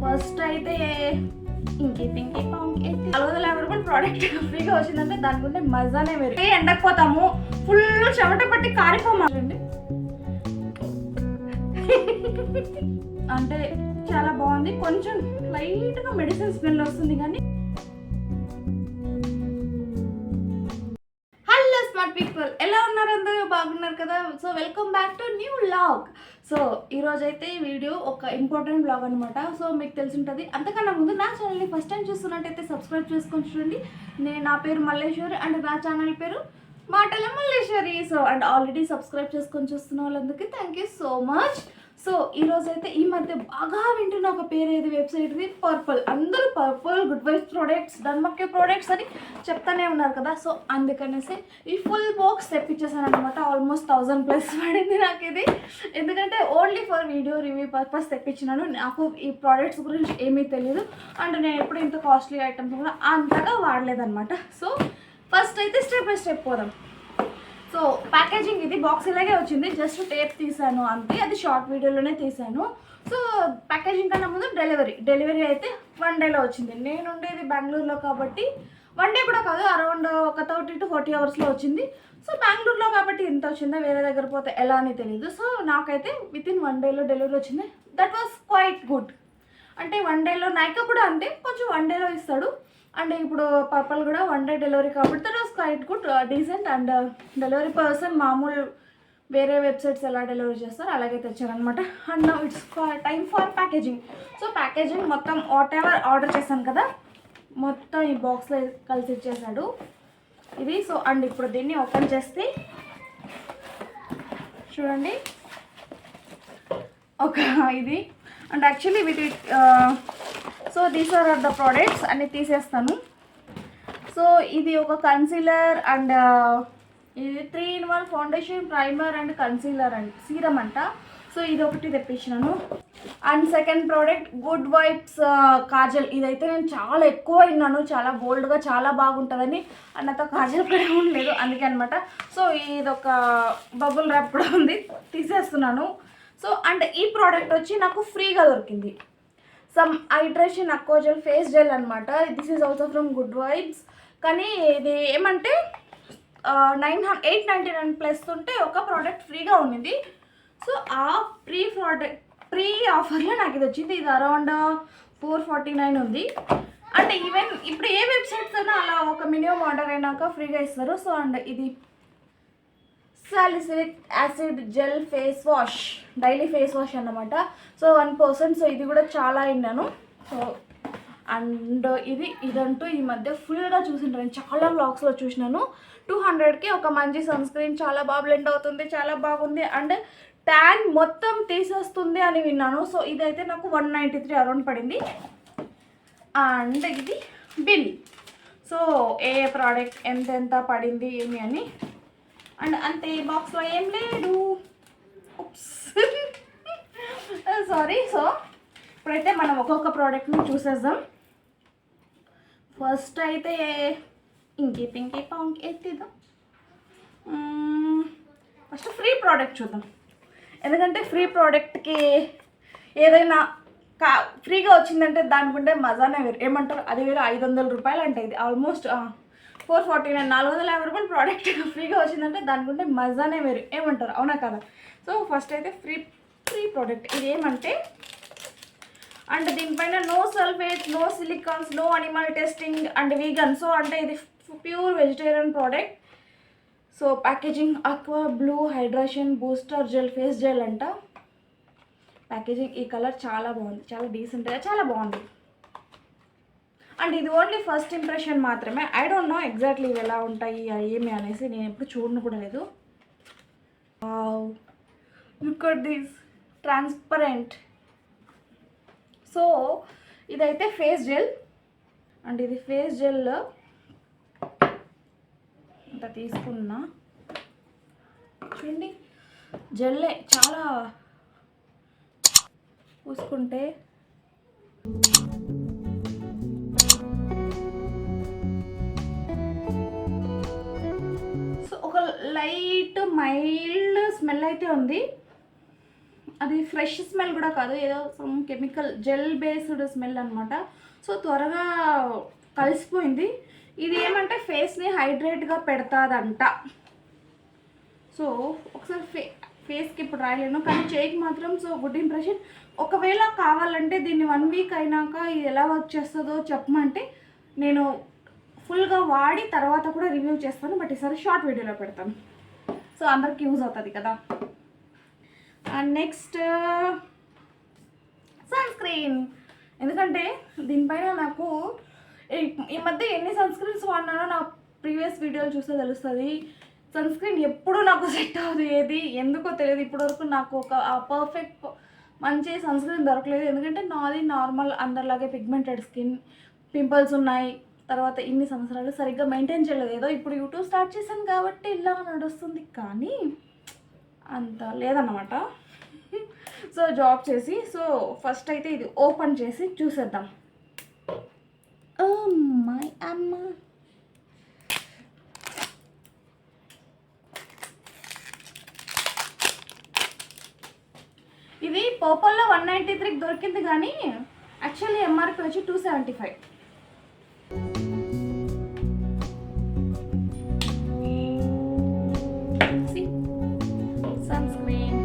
First అయితే ఇంకే పింకే పాంకే 450 రూపాయలు ప్రోడక్ట్ ఫ్రీగా వచ్చిందంటే దానికుంటే మజానే వేరు. ఎండకపోతాము, ఫుల్ చెమట పట్టి కారిపోమాండి. అంటే చాలా బాగుంది. కొంచెం లైట్గా మెడిసిన్ స్మెల్ వస్తుంది కానీ. హలో స్మార్ట్ పీపుల్, ఎలా ఉన్నారు? అందరూ బాగున్నారు కదా? So welcome back to new vlog. So ఈరోజైతే ఈ వీడియో ఒక ఇంపార్టెంట్ వ్లాగ్ అనమాట. సో మీకు తెలిసి ఉంటుంది. అంతకన్నా ముందు నా ఛానల్ని ఫస్ట్ టైం చూస్తున్నట్టయితే సబ్స్క్రైబ్ చేసుకొని చూడండి. నా పేరు మల్లేశ్వరి అండ్ నా ఛానల్ పేరు మాటల Malleswari. So and already subscribe చేసుకొని చూస్తున్న వాళ్ళందరికీ thank you so much. So ఈరోజైతే ఈ మధ్య బాగా వింటున్న ఒక పేరు ఏది వెబ్సైట్ది, పర్పుల్. అందరూ purple good vibes products, derma products అని చెప్తానే ఉన్నారు కదా. సో అందుకనేసి ఈ ఫుల్ బాక్స్ తెప్పించేసాను అనమాట. ఆల్మోస్ట్ 1000+ పడింది నాకు ఇది. ఎందుకంటే only for video review purpose తెప్పించినాను. నాకు ఈ ప్రోడక్ట్స్ గురించి ఏమీ తెలియదు అండ్ నేను ఎప్పుడు ఇంత కాస్ట్లీ ఐటమ్స్ కూడా అంతగా వాడలేదన్నమాట. సో ఫస్ట్ అయితే స్టెప్ బై స్టెప్ పోదాం. సో ప్యాకేజింగ్ ఇది బాక్స్ ఇలాగే వచ్చింది. జస్ట్ టేప్ తీసాను అంతే, అది షార్ట్ వీడియోలోనే తీసాను. సో ప్యాకేజింగ్ కన్నా ముందు డెలివరీ అయితే 1 డేలో వచ్చింది. నేను ఉండేది బెంగళూరులో కాబట్టి 1 డే కూడా కాదు, అరౌండ్ ఒక 30 to 40 అవర్స్లో వచ్చింది. సో బెంగళూరులో కాబట్టి ఎంత వచ్చిందో, వేరే దగ్గర పోతే ఎలా అని తెలియదు. సో నాకైతే వితిన్ 1 డేలో డెలివరీ వచ్చింది. That was quite good. అంటే 1 డేలో నైకా కూడా అంతే, కొంచెం 1 డేలో ఇస్తాడు. అండ్ ఇప్పుడు పర్పుల్ కూడా 1 డే డెలివరీ కాబట్టి that was quite good, decent. And delivery person మామూలు వేరే వెబ్సైట్స్ ఎలా డెలివరీ చేస్తారో అలాగే తెచ్చారనమాట. And now it's time for packaging. So packaging మొత్తం వాట్ ఎవర్ ఆర్డర్ చేశాను కదా, మొత్తం ఈ బాక్స్లో కలిసి ఇచ్చేసాడు ఇది. సో అండ్ ఇప్పుడు దీన్ని ఓపెన్ చేస్తే చూడండి ఒక ఇది. And actually with so these are the products అన్ని తీసేస్తాను. సో ఇది ఒక కన్సీలర్ అండ్ ఇది 3-in-1 foundation, primer and concealer and serum అంట. సో ఇది ఒకటి తెప్పించినాను. And second product good vibes kajal. ఇదైతే నేను చాలా ఎక్కువ విన్నాను, చాలా బోల్డ్గా చాలా బాగుంటుందని. అండ్ నాతో కాజల్ కూడా ఉండలేదు అందుకే అనమాట. సో ఇది ఒక బబుల్ ర్యాప్ కూడా ఉంది, తీసేస్తున్నాను. సో అండ్ ఈ ప్రోడక్ట్ వచ్చి నాకు ఫ్రీగా దొరికింది. Some hydration aqua gel face gel అనమాట. This is also from Good Vibes. కానీ ఇది ఏమంటే 899+ ఉంటే ఒక ప్రోడక్ట్ ఫ్రీగా ఉన్నింది. సో ఆ ప్రీ ఆఫర్లో నాకు ఇది వచ్చింది. ఇది అరౌండ్ 449 ఉంది. అంటే ఈవెన్ ఇప్పుడు ఏ వెబ్సైట్స్ అయినా అలా ఒక మినిమం ఆర్డర్ అయినాక ఫ్రీగా ఇస్తారు. సో అండ్ ఇది salicylic acid gel face wash, daily face wash అన్నమాట. సో 1%. సో ఇది కూడా చాలా విన్నాను. సో అండ్ ఇదంటూ ఈ మధ్య ఫుల్గా చూసింటాను, చాలా వ్లాగ్స్లో చూసినాను. 200కి ఒక మంచి సన్ స్క్రీన్, చాలా బాగా బ్లెండ్ అవుతుంది, చాలా బాగుంది అండ్ ట్యాన్ మొత్తం తీసేస్తుంది అని విన్నాను. సో ఇదైతే నాకు 193 అరౌండ్ పడింది. అండ్ ఇది బిల్. సో ఏ ప్రోడక్ట్ ఎంత పడింది ఏమి అని. అండ్ అంతే, బాక్స్లో ఏం లేదు. సారీ. సో ఇప్పుడైతే మనం ఒక్కొక్క ప్రోడక్ట్ని చూసేద్దాం. ఫస్ట్ అయితే ఇంకే పింకే పాంక్ ఎత్తిద్దాం. ఫస్ట్ ఫ్రీ ప్రోడక్ట్ చూద్దాం. ఎందుకంటే ఫ్రీ ప్రోడక్ట్కి ఏదైనా ఫ్రీగా వచ్చిందంటే దానికుంటే మజానే వేరు. ఏమంటారు, అది వేరు. 500 రూపాయలు అంటే ఇది ఆల్మోస్ట్ 449, 450 రూపాయలు ప్రోడక్ట్ ఫ్రీగా వచ్చిందంటే దానికుంటే మజానే వేరు. ఏమంటారు, అవునా కదా? సో ఫస్ట్ అయితే ఫ్రీ ప్రోడక్ట్ ఇది ఏమంటే, అండ్ దీనిపైన no sulphate, no silicones, no animal testing and vegan. So అంటే ఇది pure vegetarian product. So packaging aqua blue hydration booster gel face gel అంట. ప్యాకేజింగ్ ఈ కలర్ చాలా బాగుంది, చాలా డీసెంట్గా చాలా బాగుంది. అండ్ ఇది ఓన్లీ ఫస్ట్ ఇంప్రెషన్ మాత్రమే. ఐ డోంట్ నో ఎగ్జాక్ట్లీ ఇవి ఎలా ఉంటాయి ఏమి అనేసి, నేను ఎప్పుడు చూడను కూడా లేదు. Look at this transparent. So ఇదైతే ఫేస్ జెల్. అండ్ ఇది ఫేస్ జెల్ ఇంత తీసుకున్నా చూడండి. జెల్లే చాలా పూసుకుంటే లైట్ మైల్డ్ స్మెల్ అయితే ఉంది. అది ఫ్రెష్ స్మెల్ కూడా కాదు, ఏదో some chemical gel based smell అనమాట. సో త్వరగా కలిసిపోయింది. ఇది ఏమంటే ఫేస్ని హైడ్రేట్గా పెడతాదంట. సో ఒకసారి ఫేస్కి ఇప్పుడు రాయలేను, కానీ చేయికి మాత్రం సో గుడ్ ఇంప్రెషన్. ఒకవేళ కావాలంటే దీన్ని 1 వీక్ అయినాక ఇది ఎలా వర్క్ చేస్తుందో చెప్పమంటే నేను ఫుల్గా వాడి తర్వాత కూడా రివ్యూ చేస్తాను. బట్ ఈసారి షార్ట్ వీడియోలో పెడతాను, సో అందరికి యూజ్ అవుతుంది కదా. And next sunscreen. ఎందుకంటే దీనిపైన నాకు ఈ మధ్య ఎన్ని సన్ స్క్రీన్స్ వాడినానో నా ప్రీవియస్ వీడియోలు చూస్తే తెలుస్తుంది. సన్ స్క్రీన్ ఎప్పుడు నాకు సెట్ అవ్వదు, ఏది ఎందుకో తెలియదు. ఇప్పటివరకు నాకు ఒక పర్ఫెక్ట్ మంచి సన్ స్క్రీన్ దొరకలేదు. ఎందుకంటే నాది నార్మల్ అందరిలాగే పిగ్మెంటెడ్ స్కిన్, పింపుల్స్ ఉన్నాయి. తర్వాత ఇన్ని సంవత్సరాలు సరిగ్గా మెయింటైన్ చేయలేదు. ఏదో ఇప్పుడు యూట్యూబ్ స్టార్ట్ చేశాను కాబట్టి ఇలా నడుస్తుంది, కానీ అంత లేదన్నమాట. సో జాబ్ చేసి సో ఫస్ట్ అయితే ఇది ఓపెన్ చేసి చూసేద్దాం. మై అమ్మ, ఇది పర్పుల్లో 193కి దొరికింది, కానీ యాక్చువల్లీ ఎంఆర్పి వచ్చి 275. సన్ స్క్రీన్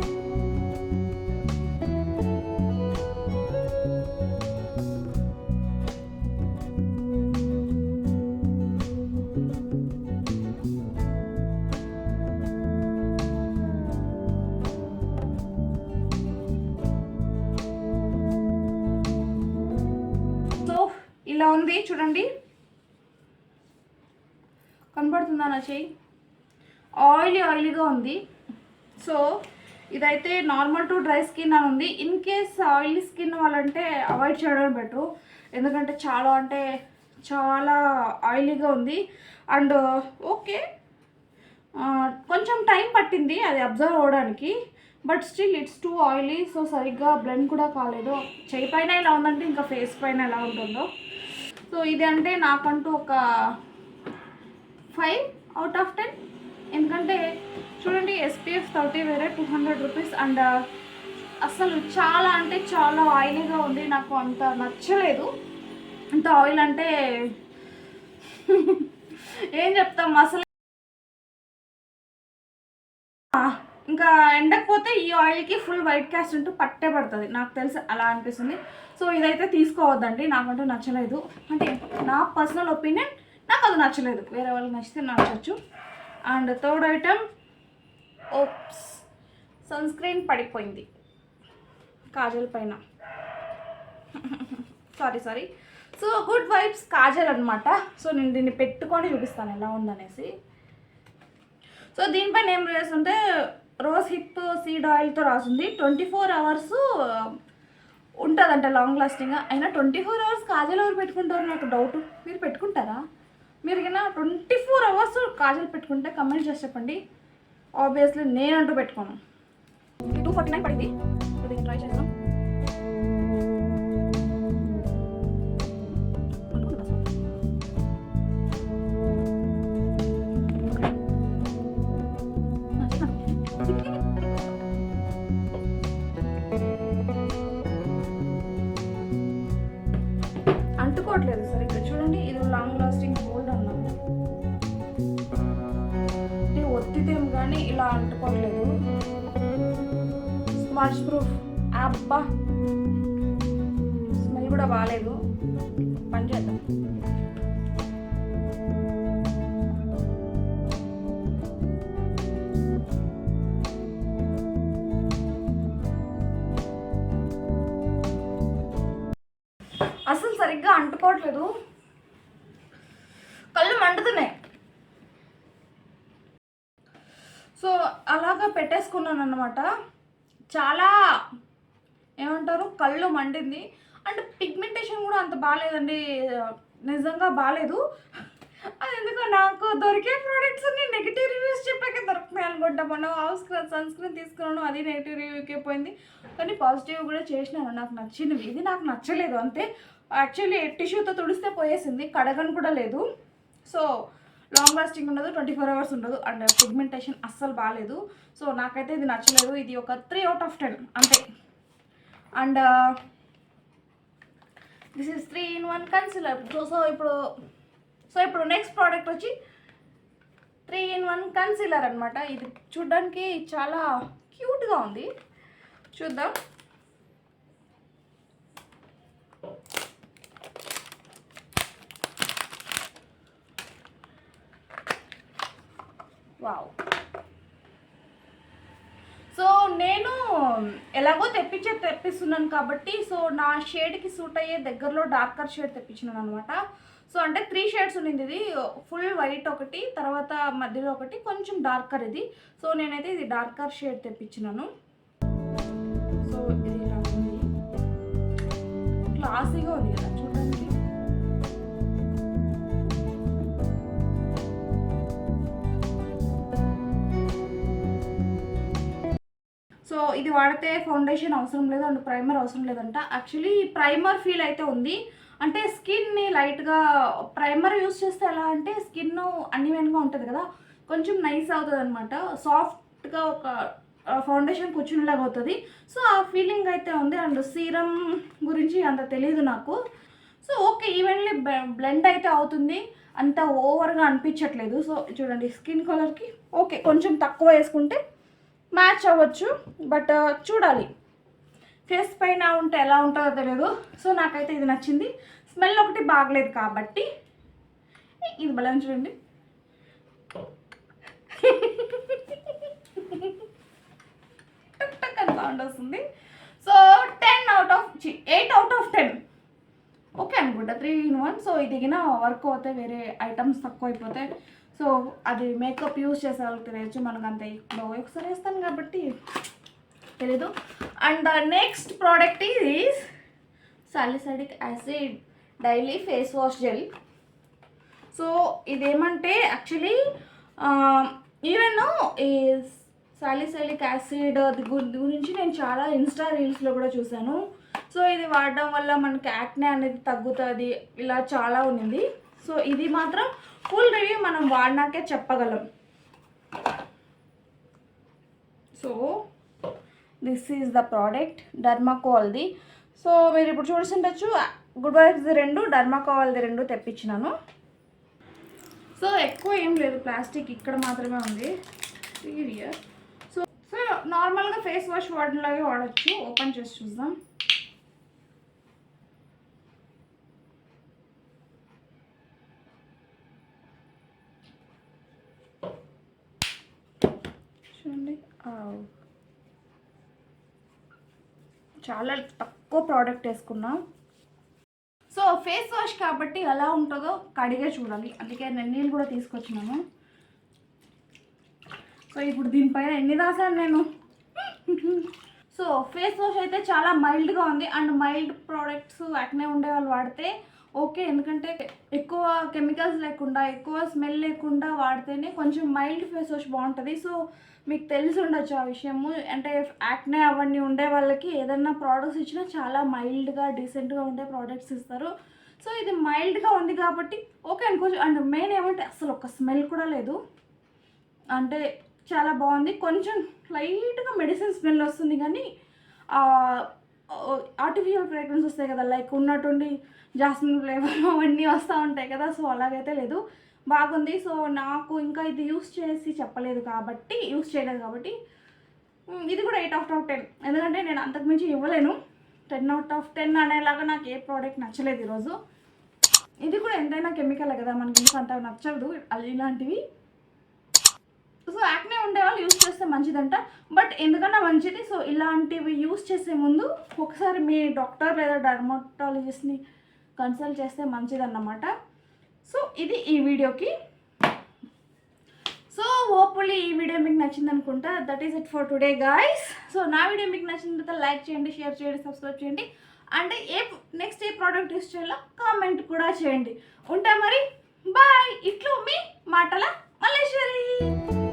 ఇలా ఉంది చూడండి, కనబడుతుందా నా చెయ్యి? ఆయిలీగా ఉంది. సో ఇదైతే నార్మల్ టు డ్రై స్కిన్ అని ఉంది. ఇన్ కేస్ ఆయిలీ స్కిన్ వాళ్ళంటే అవాయిడ్ చేయడం బెటరు, ఎందుకంటే చాలా ఆయిలీగా ఉంది. అండ్ ఓకే, కొంచెం టైం పట్టింది అది అబ్జర్వ్ అవ్వడానికి, but still it's two oily. So సరిగ్గా బ్లెండ్ కూడా కాలేదు. చెయ్యి పైన ఇలా ఉందంటే ఇంకా ఫేస్ పైన ఎలా ఉంటుందో. సో ఇది అంటే నాకంటూ ఒక 5 out of 10. ఎందుకంటే చూడండి, SPF 30 వేరే 200 రూపీస్. అండ్ అసలు చాలా అంటే చాలా ఆయిలీగా ఉంది. నాకు అంత నచ్చలేదు. అంత ఆయిల్ అంటే ఏం చెప్తాం, అసలు ఇంకా ఎండకపోతే ఈ ఆయిల్కి ఫుల్ వైట్ క్యాస్ట్ ఉంటూ పట్టే పడుతుంది, నాకు తెలిసి అలా అనిపిస్తుంది. సో ఇదైతే తీసుకోవద్దండి, నాకంటూ నచ్చలేదు. అంటే నా పర్సనల్ ఒపీనియన్, నాకు అది నచ్చలేదు. వేరే వాళ్ళకి నచ్చితే నచ్చచ్చు. And third item, oops, sunscreen పడిపోయింది కాజల్ పైన. Sorry. So Good vibes kajal అనమాట. సో నేను దీన్ని పెట్టుకొని చూపిస్తాను ఎలా ఉందనేసి. సో దీనిపైన ఏం రాస్తుంటే రోజ్ హిప్ సీడ్ ఆయిల్తో రాసింది. 24 hours ఉంటుందంట లాంగ్ లాస్టింగ్. అయినా 24 hours కాజల్ ఎవరు పెట్టుకుంటారు నాకు డౌట్. మీరు పెట్టుకుంటారా? మీరు కన్నా 24 hours కాజల్ పెట్టుకుంటే కమెంట్ చేసి చెప్పండి. ఆబ్వియస్లీ నేనంటూ పెట్టుకోను. 249 పడింది. దీన్ని ట్రై చేద్దాం. అంటుకోవట్లేదు సార్. ఇక్కడ చూడండి, ఇది లాంగ్ లాస్టింగ్ గోల్డ్ అన్నాను. ఇది ఒత్తిదేం కానీ ఇలా అంటుకోవట్లేదు. Smudge proof. అబ్బా, స్మెల్ కూడా బాగాలేదు. పని చేద్దాం. అసలు సరిగ్గా అంటుకోవట్లేదు, కళ్ళు మండుతున్నాయి. సో అలాగా పెట్టేసుకున్నాను అన్నమాట. చాలా ఏమంటారు, కళ్ళు మండింది. అండ్ పిగ్మెంటేషన్ కూడా అంత బాగాలేదండి, నిజంగా బాగాలేదు. అది ఎందుకో నాకు దొరికే ప్రోడక్ట్స్ అన్ని నెగిటివ్ రివ్యూస్ చెప్పాకే దొరుకుతున్నాయి అనుకుంటా. మనం సన్ స్క్రీన్ తీసుకున్నాను, అది నెగిటివ్ రివ్యూకే పోయింది. కానీ పాజిటివ్ కూడా చేసినాను, నాకు నచ్చినవి. ఇది నాకు నచ్చలేదు అంతే. యాక్చువల్లీ టిష్యూతో తుడిస్తే పోయేసింది, కడగని కూడా లేదు. సో లాంగ్ లాస్టింగ్ ఉండదు, 24 hours ఉండదు, అండ్ పిగ్మెంటేషన్ అస్సలు బాగాలేదు. సో నాకైతే ఇది నచ్చలేదు. ఇది ఒక 3 out of 10 అంతే. And this is 3-in-1 concealer. So ఇప్పుడు నెక్స్ట్ ప్రోడక్ట్ వచ్చి 3-in-1 కన్సిలర్ అనమాట. ఇది చూడ్డానికి చాలా క్యూట్గా ఉంది, చూద్దాం. వావ్. సో నేను ఎలాగో తెప్పిస్తున్నాను కాబట్టి, సో నా షేడ్కి సూట్ అయ్యే దగ్గరలో డార్కర్ షేడ్ తెప్పించినాను అనమాట. సో అంటే 3 షేడ్స్ ఉండింది. ఇది ఫుల్ వైట్ ఒకటి, తర్వాత మధ్యలో ఒకటి, కొంచెం డార్కర్ ఇది. సో నేనైతే ఇది డార్కర్ షేడ్ తెప్పించినాను. సో ఇది ఇలా ఉంది, క్లాసీగా ఉంది కదా చూడడానికి. సో ఇది వాడితే ఫౌండేషన్ అవసరం లేదు అండ్ ప్రైమర్ అవసరం లేదంట. యాక్చువల్లీ ప్రైమర్ ఫీల్ అయితే ఉంది. అంటే స్కిన్ని లైట్గా ప్రైమర్ యూస్ చేస్తే ఎలా అంటే స్కిన్ అన్ఈవెన్గా ఉంటుంది కదా, కొంచెం నైస్ అవుతుంది అనమాట. సాఫ్ట్గా ఒక ఫౌండేషన్ కూర్చునేలాగా అవుతుంది. సో ఆ ఫీలింగ్ అయితే ఉంది. అండ్ సీరం గురించి అంత తెలియదు నాకు. సో ఓకే, ఈవెన్లీ బ్లెండ్ అయితే అవుతుంది, అంత ఓవర్గా అనిపించట్లేదు. సో చూడండి, స్కిన్ కలర్కి ఓకే, కొంచెం తక్కువ వేసుకుంటే మ్యాచ్ అవ్వచ్చు, బట్ చూడాలి ఫేస్ పైన ఉంటే ఎలా ఉంటుందో తెలియదు. సో నాకైతే ఇది నచ్చింది. స్మెల్ ఒకటి బాగలేదు కాబట్టి ఇది భలే చూడండి. టక్ అని సౌండ్ వస్తుంది. సో 8 out of 10 ఓకే అనుకుంటా. 3-in-1. సో ఇది దిగిన వర్క్ అవుతాయి, వేరే ఐటమ్స్ తక్కువ అయిపోతాయి. సో అది మేకప్ యూజ్ చేసే వాళ్ళకి తెలియచ్చు, మనకు అంత ఇప్పుడు ఒకసారి వేస్తాను కాబట్టి తెలీదు. And the next product is salicylic acid daily face wash gel. So ఇదేమంటే యాక్చువల్లీ ఈవెన్ ఈ సాలిసిలిక్ యాసిడ్ గురించి నేను చాలా ఇన్స్టా రీల్స్లో కూడా చూశాను. సో ఇది వాడడం వల్ల మనకి యాక్నే అనేది తగ్గుతుంది, ఇలా చాలా ఉంది. సో ఇది మాత్రం ఫుల్ రివ్యూ మనం వాడినాకే చెప్పగలం. So this is the product, డర్మాకోల్ది. సో మీరు ఇప్పుడు చూస్తుండొచ్చు, గుడ్ వైబ్స్ది 2, డర్మాకోల్ది 2 తెప్పించినాను. సో ఎక్కువ ఏం లేదు, ప్లాస్టిక్ ఇక్కడ మాత్రమే ఉంది. సో సో నార్మల్గా ఫేస్ వాష్ వాడిలాగే వాడచ్చు. ఓపెన్ చేసి చూద్దాం. చూడండి, చాలా తక్కువ ప్రోడక్ట్ వేసుకున్నా. సో ఫేస్ వాష్ కాబట్టి ఎలా ఉంటుందో కడిగే చూడాలి, అందుకే నేను నీళ్ళు కూడా తీసుకొచ్చినాను. సో ఇప్పుడు దీనిపైన ఎన్ని రాసాను నేను. సో ఫేస్ వాష్ అయితే చాలా మైల్డ్గా ఉంది. అండ్ మైల్డ్ ప్రోడక్ట్స్ యాక్నే ఉండే వాళ్ళు వాడితే ఓకే, ఎందుకంటే ఎక్కువ కెమికల్స్ లేకుండా, ఎక్కువ స్మెల్ లేకుండా వాడితేనే కొంచెం మైల్డ్ ఫేస్ వాష్ బాగుంటుంది. సో మీకు తెలిసి ఉండొచ్చు ఆ విషయము. అంటే యాక్నే అవన్నీ ఉండే వాళ్ళకి ఏదైనా ప్రోడక్ట్స్ ఇచ్చినా చాలా మైల్డ్గా డీసెంట్గా ఉండే ప్రోడక్ట్స్ ఇస్తారు. సో ఇది మైల్డ్గా ఉంది కాబట్టి ఓకే అనుకోవచ్చు. అండ్ మెయిన్ ఏమంటే అసలు ఒక స్మెల్ కూడా లేదు, అంటే చాలా బాగుంది. కొంచెం లైట్గా మెడిసిన్ స్మెల్ వస్తుంది, కానీ ఆర్టిఫిషియల్ ఫ్రేగ్రెన్స్ వస్తాయి కదా, లైక్ ఉన్నట్టుండి జాస్మిన్ ఫ్లేవర్ అవన్నీ వస్తూ ఉంటాయి కదా. సో అలాగైతే లేదు, బాగుంది. సో నాకు ఇంకా ఇది యూజ్ చేయలేదు కాబట్టి ఇది కూడా 8 out of 10, ఎందుకంటే నేను అంతకుమించి ఇవ్వలేను. 10 out of 10 అనేలాగా నాకు ఏ ప్రోడక్ట్ నచ్చలేదు ఈరోజు. ఇది కూడా ఎంతైనా కెమికల్ కదా, మనకి ఎందుకు అంత నచ్చదు ఇలాంటివి. సో యాక్నే ఉండేవాళ్ళు యూజ్ చేస్తే మంచిదంట, బట్ ఎందుకన్నా మంచిది. సో ఇలాంటివి యూజ్ చేసే ముందు ఒకసారి మీ డాక్టర్ లేదా డర్మటాలజిస్ట్ని కన్సల్ట్ చేస్తే మంచిదన్నమాట. సో ఇది ఈ వీడియోకి. సో హోప్ఫుల్లీ ఈ వీడియో మీకు నచ్చింది అనుకుంటా. That is it for today guys. So నా వీడియో మీకు నచ్చిన తర్వాత లైక్ చేయండి, షేర్ చేయండి, సబ్స్క్రైబ్ చేయండి. And next A product use చేయాలో కామెంట్ కూడా చేయండి. ఉంటా మరి, బాయ్. ఇట్లు మీ మాటల మల్లేశ్వరి.